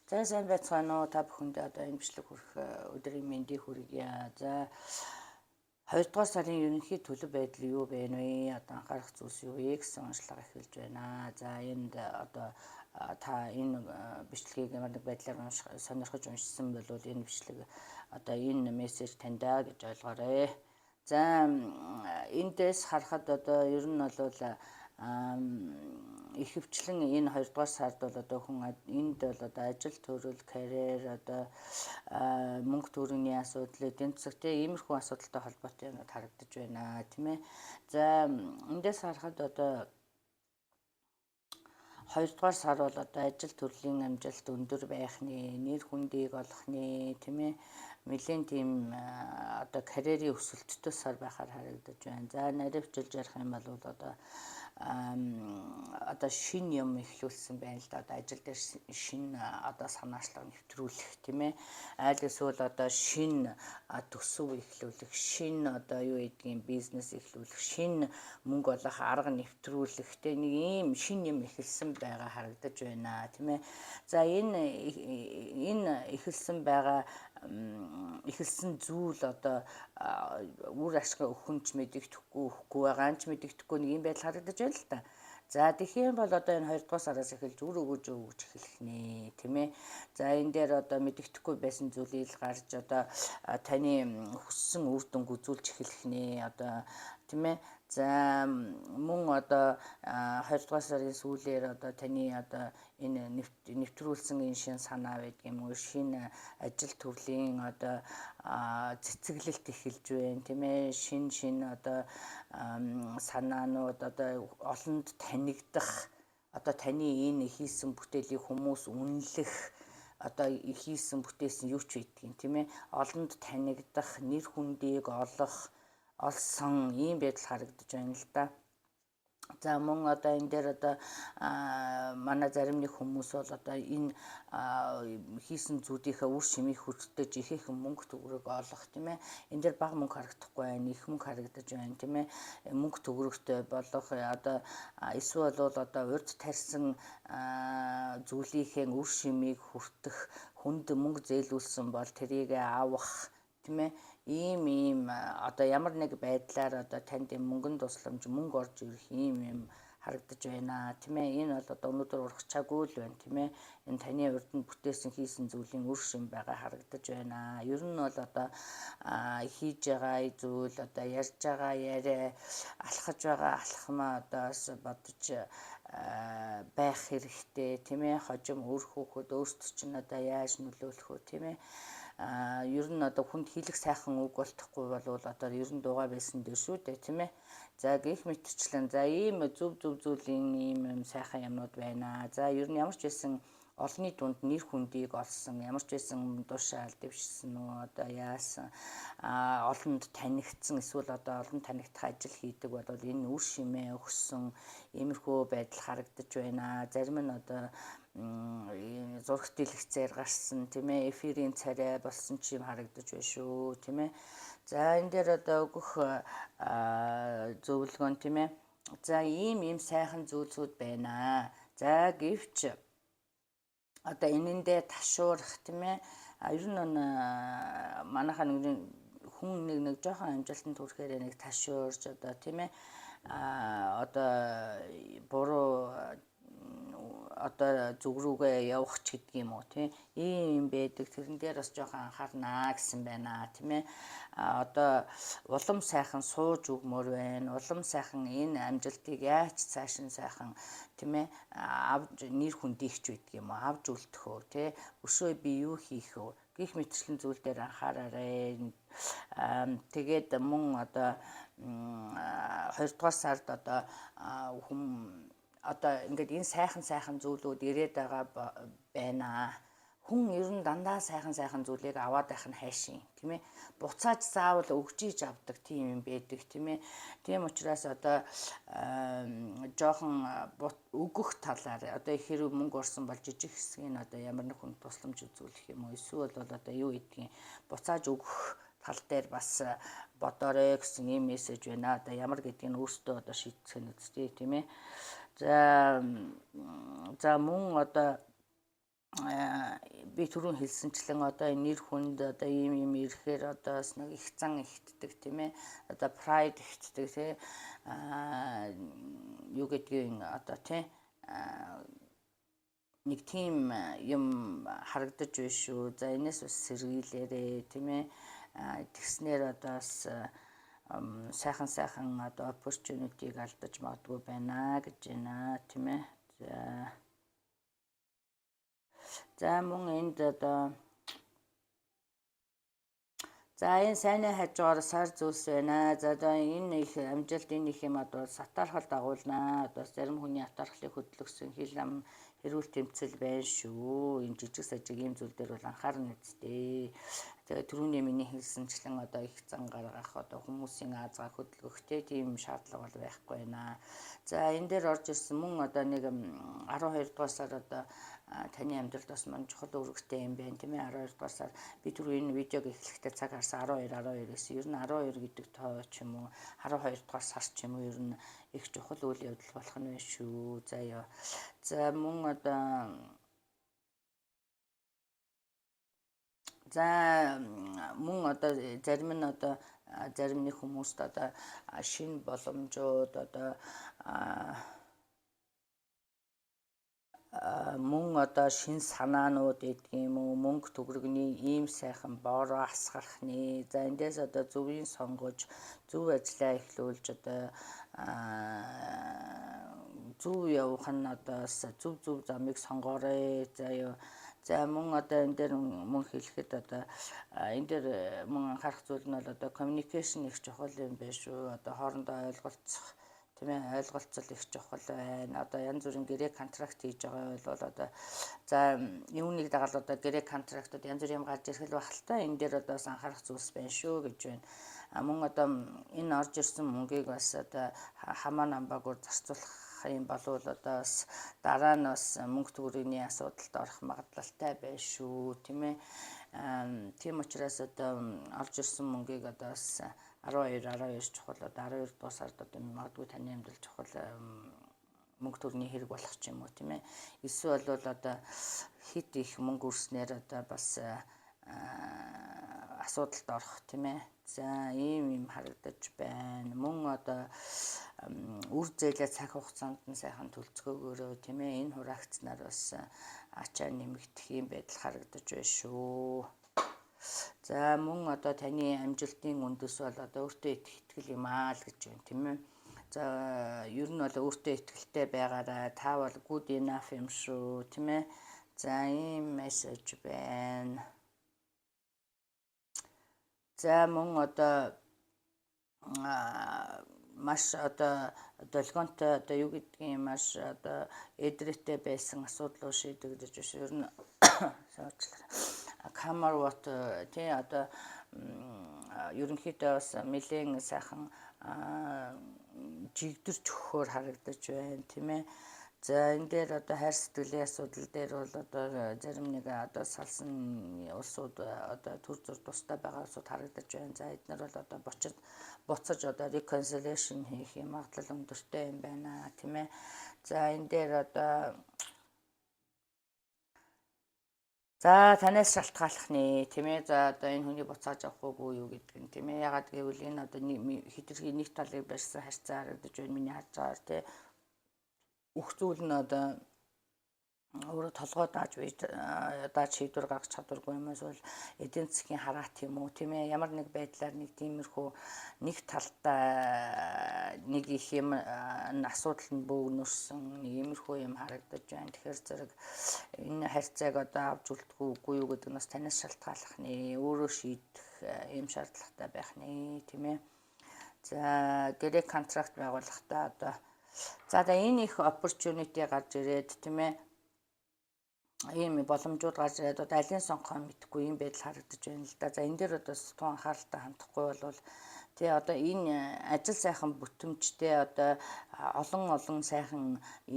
За сайн байцгаана уу та бүхэндээ одоо энэ бичлэг хүрэх өдрийн мэндийг хүргье. За 2 дугаар сарын ерөнхий төлөв байдал юу бэ вэ? Одоо анхаарах зүйлс юу вэ гэсэн уншлага эхэлж байна. За энд одоо та энэ бичлэгийг ямар нэг байдлаар сонирхож уншсан бол энэ бичлэг одоо энэ мессеж таньдаа гэж ойлгоорой. За эндээс харахад одоо ер нь бол ихэвчлэн энэ 2 дугаар сард бол одоо хүн энд бол одоо ажил төрөл карьер одоо мөнгө төгрөгийн асуудал эдийн засаг иймэрхүү асуудалтай холбоотой юмуд харагдаж байна тийм ээ. За эндээс харахад одоо 2 дугаар сар бол одоо ажил төрлийн амжилт өндөр байхны, нэр хүндийг олохны тийм ээ нэлийн тийм одоо карьерийн өсөлттэй сар байхаар харагдаж байна. За наривчилж ярих юм бол одоо шинэ юм эхлүүлсэн байна л да. Одоо ажил дээр шинэ одоо санаачлага нэвтрүүлэх тийм ээ. Аль эсвэл одоо шинэ төсөв эхлүүлэх, шинэ одоо юу гэдгийг бизнес эхлүүлэх, шинэ мөнгө олох арга нэвтрүүлэх тийм нэг ийм шинэ юм эхэлсэн байгаа харагдаж байна тийм ээ. За энэ эхэлсэн байгаа эхэлсэн зүйл одоо үр ашиг өхөнч мэдэгдэхгүй байгаа ч мэдэгдэхгүй нэг юм байдал харагдаж байна л та. За тэгэхээр бол одоо энэ 2 дугаар сараас эхэлж үр өгөөж эхлэх нэ тийм ээ. За энэ дээр одоо мэдэгдэхгүй байсан зүйлийг гарч одоо таны хүссэн үр дүнг үзүүлж эхлэх нэ одоо тийм ээ. За мөн одоо 2 дугаар сарын сүүлээр одоо таны одоо энэ нэвтрүүлсэн энэ шин санаа байдаг юм уу, шинэ ажил төрлийн одоо цэцэглэлт эхэлж байна тийм ээ. Шинэ одоо санаанууд одоо олонд танигдах одоо таны энэ хийсэн бүтээлийг хүмүүс үнэлэх одоо хийсэн бүтээсэн юу ч байдгийг тийм ээ. Олонд танигдах, нэр хүндийг олсон ийм байдал харагдаж байна л да. За мөн одоо энэ дээр одоо манай зарим нэг хүмүүс бол одоо энэ хийсэн зүйлийнхээ үр шимийг хүртэж ихээхэн мөнгө төгрөг олох тийм ээ. Энэ дээр бага мөнгө харагдахгүй байна, их мөнгө харагдаж байна тийм ээ. Мөнгө төгрөгтэй болох одоо эсвэл бол одоо урьд тарьсан зүйлийнхээ үр шимийг хүртэх хүнд мөнгө зээлүүлсэн бол тэрийг авах тийм ээ. Ийм одоо ямар нэг байдлаар одоо танд мөнгөн тусламж мөнгө орж ирэх ийм юм харагдаж байна тийм ээ. Энэ бол одоо өнөөдөр урагчаагүй л байна тийм ээ. Энэ таны урд нь бүтээсэн хийсэн зүйлийн үр шим байгаа харагдаж байна. Ер нь бол одоо хийж байгаа зүйл одоо ярьж байгаа яриа алхаж байгаа алхмаа одоос бодож байх хэрэгтэй тийм ээ. Хожим өөр хүүхэд өөрсдөд чинь одоо яаж нөлөөлөх вэ тийм ээ. Ер нь одоо хүнд хийлэх сайхан үг болтохгүй бол одоо ер нь дуугаа байсан дээр шүү дээ тийм ээ. За гэх мэтчлэн за ийм зөв зүйлийн ийм сайхан юмнууд байна. За ер нь ямар ч байсан олонний дунд нэр хүндийг олсон, ямар ч байсан дуушаал дэвшсэн үү одоо яасан олонд танигдсан эсвэл одоо олонд танигдах ажил хийдэг бол энэ үр шимээ өгсөн иймэрхүү байдал харагдаж байна. Зарим нь одоо зураг дэлгэцээр гарсан тийм ээ. Эфирийн царай болсон ч юм харагдаж байна шүү тийм ээ. За энэ дээр одоо өгөх зөвлөгөө тийм ээ. За ийм сайхан зүйлсүүд байна. За гэвч одоо энэндээ ташуурах тийм ээ. Ер нь манайхаа нэг хүн нэг жоохон амжилтанд хүрэхээр нэг ташуурж одоо тийм ээ. Одоо буруу одоо зүг рүүгээ явах ч гэдэг юм уу тийм ийм байдаг. Тэрэн дээр бас жоохон анхаарнаа гэсэн байна тийм ээ. Одоо улам сайхан сууж өгмөр байна. Улам сайхан энэ амжилтыг яаж цааш нь сайхан тийм ээ авж нэр хүндийгч байдаг юм уу авж үлдэх үү тийм өшөө би юу хийх вэ гэх мэтчлэн зүйл дээр анхаараарай. Тэгээд мөн одоо 2 дугаар сард одоо хүн одоо ингээд энэ сайхан зүйлүүд ирээд байгаа байна. Хүн ер нь дандаа сайхан зүйлийг аваад байх нь хайшин тийм ээ. Буцааж заавал өгжиж авдаг тийм юм байдаг тийм ээ. Тийм учраас одоо жоохон өгөх талаар одоо их хэрэг мөнгө орсон бол жижиг хэсгийг одоо ямар нэг хүн тусламж үзүүлэх юм уу эсвэл бол одоо юу гэдгийг буцааж өгөх тал дээр бас бодоорой гэсэн ийм мессеж байна. Одоо ямар гэдгийг өөртөө одоо шийдэх нь үстэй тийм ээ. За мөн одоо би түрүүн хэлсэнчлэн одоо нэр хүнд одоо ийм ирэхээр одоо бас нэг их зан ихтдэг тийм ээ. Одоо pride ихтдэг тий. Юу гэдгийг одоо тий нэг тийм юм харагдаж байна шүү. За энэс бас сэргийлээрээ тийм ээ. Тэгснээр одоо бас сайхан одоо opportunity-г алдаж магадгүй байна гэж байна тийм ээ. За мөн энд одоо за энэ сайнны хажуугаар сар зүйлс байна. За одоо энэ их амжилт энэ их юм одоо сатаархал дагуулнаа. Одоо зарим хүний атаархлыг хөдөлгсөн хил ам хэрүүл тэмцэл байна шүү. Энэ жижиг сажиг ийм зүйл дээр бол анхаарна үсттэй. Тэгээ түрүүний миний хэлсэнчлэн одоо их зан гаргах одоо хүмүүсийн аазгаа хөдөлгөх тийм шаардлага бол байхгүй байна. За энэ дээр орж ирсэн мөн одоо нэг 12 дугаар сар одоо таны амьдралд бас мань чухал үүрэгтэй юм байна тийм ээ. 12 дугаар сар би түрүү энэ видеог эхлэхдээ цаг харсан 12 гэсэн. Ер нь 12 гэдэг тоо ч юм уу 12 дугаар сар ч юм уу ер нь их чухал үйл явдал болох нь байна шүү. Заяа. За мөн одоо за мөн одоо зарим нь одоо зарим нэг хүмүүст одоо шинэ боломжууд одоо мөн одоо шинэ санаанууд гэдэг юм уу мөнгө төгрөгний ийм сайхан бороо асгархны за эндээс одоо зөвийн сонгож зөв ажиллаа эхлүүлж одоо зөв явах нь одоо зөв замыг сонгоорой заяа. За мөн одоо энэ дээр мөн хэлэхэд одоо энэ дээр мөн анхаарах зүйл нь бол одоо communication их чухал юм байна шүү. Одоо хоорондоо ойлголцох тийм ээ ойлголцол их чухал байна. Одоо янз бүрийн гэрээ контракт хийж байгаа бол одоо за юуныг дагаад одоо гэрээ контрактууд янз бүр юм гарч ирэх байх л та. Энэ дээр одоо бас анхаарах зүйлс байна шүү гэж байна. Мөн одоо энэ орж ирсэн мөнгийг бас одоо хамаа намбаагаар зарцуулах юм болвол одоо бас дараа нь бас мөнгө төгрөгийн асуудалд орох магадлалтай байна шүү тийм ээ. Тийм учраас одоо орж ирсэн мөнгийг одоо бас 12 чухал одоо 12 дугаар сард одоо магадгүй таны амьдрал чухал мөнгө төгрөгийн хэрэг болох ч юм уу тийм ээ. Эсвэл бол одоо хит их мөнгө үрснээр одоо бас асуудалд орох тийм ээ. За ийм харагдаж байна. Мөн одоо үр зээлээ цаг хугацаанд нь сайхан төлцгөөгөөрөө тийм ээ. Энэ хураагцнаар бас ачаа нэмэгдэх юм байдал харагдаж байна шүү. За мөн одоо таны амжилтын үндэс бол одоо өөртөө итгэл юм аа л гэж байна тийм ээ. За ер нь бол өөртөө итгэлтэй байгаарай. Та бол good enough юм шүү тийм ээ. За ийм мессеж байна. За мөн одоо маш одоо долгионтой одоо юу гэдгийг маш одоо эдрээтэй байсан асуудлыг шийдэгдэж биш. Ер нь камер вот тий одоо ерөнхийдөө бас нэлээд сайхан жигдэрч өгөхөөр харагдаж байна тийм ээ. За энэ дээр одоо хайр сэтгэлийн асуудал дээр бол одоо зарим нэг одоо салсан улсууд одоо төр зур тустай байгаа улсууд харагдаж байна. За эдгээр бол одоо буцаж одоо reconciliation хийх юм магадлал өндөртэй юм байна тийм ээ. За энэ дээр одоо за танаас шалтгааллах нэ тийм ээ. За одоо энэ хүний буцааж авах уугүй юу гэдэг нь тийм ээ. Ягаад гэвэл энэ одоо хитрхи нэг талыг барьсан харьцаа харагдаж байна миний харж байгаагаар тийм ээ. Бүх зүйл нь одоо өөрөө толгой дааж шийдвэр гаргах чадваргүй юм эсвэл эдийн засгийн хараат юм уу тийм ээ. Ямар нэг байдлаар нэг тиймэрхүү нэг талдаа нэг их юм асуудал нь бөөгнөрсөн нэг иймэрхүү юм харагдаж байна. Тэгэхээр зэрэг энэ харьцааг одоо авч үлдэхгүй үгүй юу гэдэг нь бас танаас шалтгааллах нэ өөрөө шийдэх юм шаардлагатай байх нэ тийм ээ. За гэрээ контракт байгуулахдаа одоо за энэ их opportunity гарч ирээд тийм ээ. Ийм боломжууд гарч ирээд одоо алийг сонгохоо мэдэхгүй юм байдал харагдаж байна л да. За энэ дээр одоо тун анхааралтай хандахгүй бол тий одоо энэ ажил сайхан бүтэмжтэй одоо олон сайхан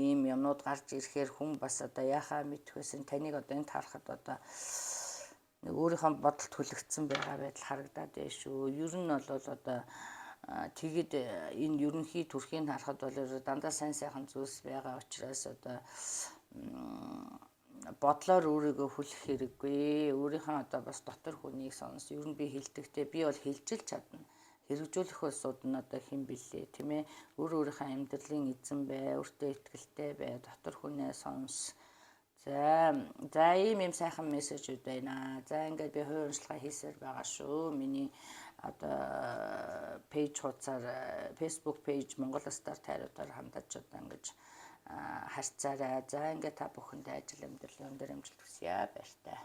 ийм юмнууд гарч ирэхээр хүн бас одоо яхаа мэдэх байсан таныг одоо энд харахад одоо нэг өөрийнхөө бодолд хүлэгдсэн байгаа байдал харагдаад байна шүү. Ер нь бол одоо тэгэд энэ ерөнхий төрхийг харахад бол дандаа сайн зүйлс байгаа учраас одоо бодлоор өөрийгөө хүлэх хэрэггүй. Өөрийнхөө одоо бас дотор хүнийг сонс. Ер нь би хэлдэгтэй би бол хэлж л чадна. Хэрэгжүүлэх улсууд нь одоо хэн бэлээ тийм ээ. Өөрийнхөө амьдралын эзэн бай, өөртөө итгэлтэй бай, дотор хүнээ сонс. За ийм сайхан мессежүүд байна. За ингээд би хувийн уншлагаа хийсээр байгаа шүү. Миний одоо пэйж хуудасаар Facebook пэйж Монгол Стар тайруудаар хандаж одоо ингэж харьцаарай. За ингээд та бүхэндээ ажил амьдралын өндөр амжилт хүсье. Баяртай.